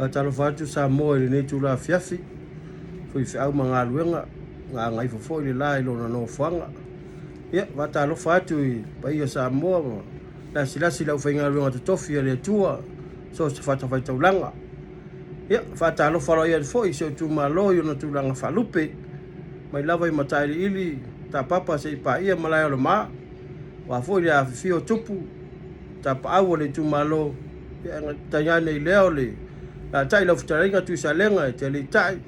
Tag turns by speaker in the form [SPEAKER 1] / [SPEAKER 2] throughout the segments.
[SPEAKER 1] Talo fatu Samoa le tula fiafi. Foi au mga luenga nga ngai fo le lai lo no fanga. Ya talo fatu pa ia Samoa. La silasi la ufainga luenga tofi le tua. So se fata fata ulanga. Ya talo falo ia foi se tu malo yo no tulanga falupe. Mai lava I matai ili ta papa se pa ia malaya lo ma. Wa foi le afio tupu. Ta pa au le tu malo. Ya tanyane leo le la tai lo futaringa tu salenga te le tai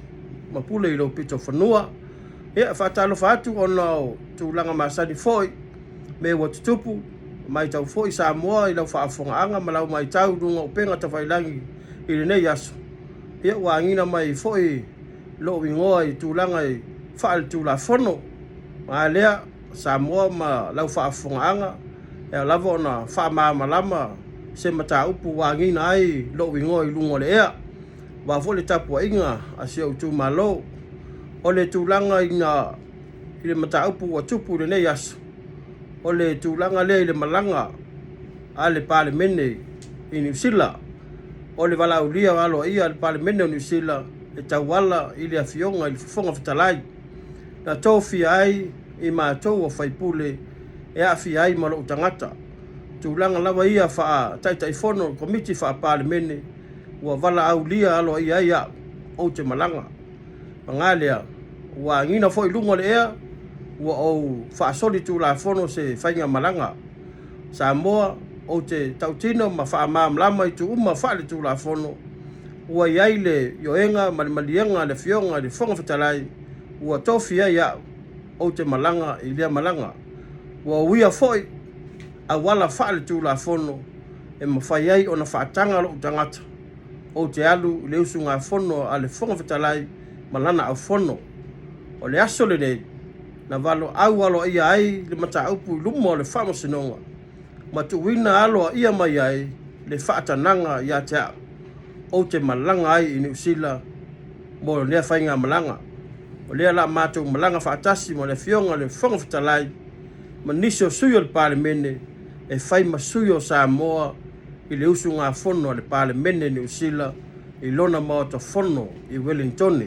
[SPEAKER 1] mapule I lo pito fanua e fatalo fatu ono tu langa masani foi me wat tupu mai tau foi Samoa I lo fa afonga malau mai tau dunga upenga ta failangi I le nei aso e wangina mai foi lo wingoa I tu langa I fa tu la fono ma lea Samoa ma lau fa afonga e lavo na fa malama se mata upu wangina ai lo wingo I lungo le ea wa fole tapu inga asia utu malo ole tulanga ina ile mata upu wa tupu le nei aso ole tulanga le malanga ale pale mene I New Zealand ole wala ulia walo ia ale pale mene New Zealand e tawala ile afionga ile fonga fitalai na tofi ai I matou o Fepulea'i Aiafi malo utangata tulanga lava ia fa tai fono committee fa pale mene ua wala aulia alo ia o te malanga mangalea ua ngina foi lungo le ea ua o fa soli tu la fono se fainga malanga Samoa o te tautino ma fa lama I tu uma fa le tu la fono ua iaile yoenga malienga le fionga le fonga fatalai ua tofi ia o te malanga I lea malanga ua uia foi a wala fa le tu la fono e mawhai ai o na whaatanga lo utangata o te alu le usu ngā fono a le fonga fatalai malana au fono o le aso le nei na walo au alo ia ai le mata upu lumo le whama sinonga ma tu wina alo ia mai ai le whaatananga ia te au o te malanga ai I New Zealand mo le nea whainga malanga o lea la mātou malanga whaatasi mo le fionga le fonga fatalai ma niso suyo le pale mene e whai masuyo Samoa I le usu ngā fono le pale mene New Zealand I lona maota fono I Wellington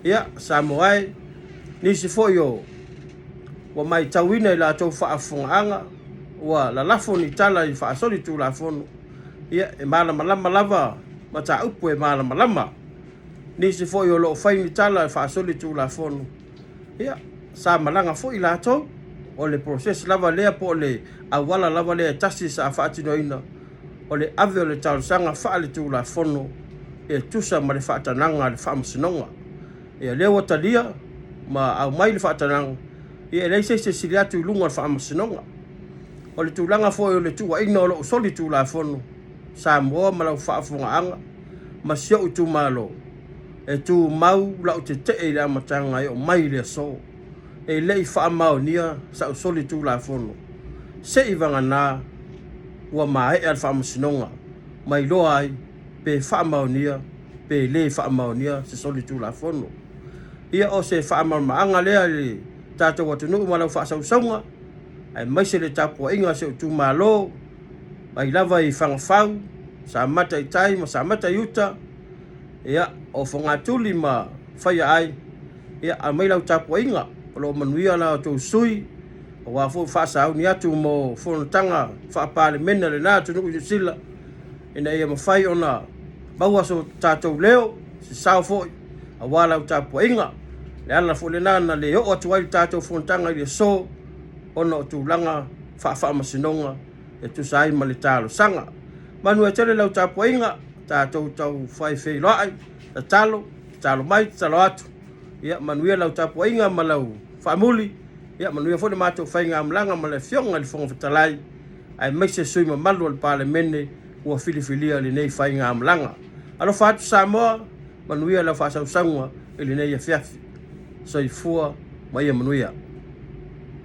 [SPEAKER 1] ia Samoa nisi foi o wa mai tauina I la tau whaafonga wa la lafo ni tala I whaasori tu la fono ia e malama lava mata upu e malama nisi foi o lo whai ni tala I whaasori tu la fono ia sa malanga foi la tau o le proses lava lea po le awala lava lea tasi sa whaatinoina o le ave o le tausanga whaale tu la fono e tusa ma le whaatananga le whaamasinonga e leo talia ma au mai le whaatananga e leise se siriatu lunga le whaamasinonga o le tūlanga foi o le tuaiga o lo usoli tu la fono Samoa ma lau whaafonga ma sio utu malo e tu mau lau te te le amatanga o mai le so e lei whaamaunia sa usoli tu la fono se ivanga na ua mai al whaamasinonga mai loa ai pe whaamaunia pe le whaamaunia se soli tu la fono ia o se whaamaumaanga lea le tātou watunu ma lau whaasausonga ai mai se le tapua inga se utu malo mai lava I whangawhau sa mata I tai ma sa mata I uta ia o whangatuli ma whaia ai ia a mai lau tapua inga o lo manuia la o tau sui o wafo whaasau ni atu mo whanatanga whaapale mena le nā tunu I sila ina ia mawhai o na maua so tātou leo si sao foi a wala o tapua inga le ala fo le nana le o atu ai tātou whanatanga I le so ona o tūlanga whaamasinoga e tusai ma le talo sanga manu e tele lau tapua inga tātou tau whai whailoai ta talo mai talo atu ia manuia lau tapua inga ma lau whaamuli ia manuia fo le mātou whainga amlanga ma le fionga le fonga fatalai ai meise sui ma malu al pale mene ua filifilia le nei whainga amlanga alo whaatu Samoa manuia lau whaasausaunga le nei a fiafi soifua mai a manuia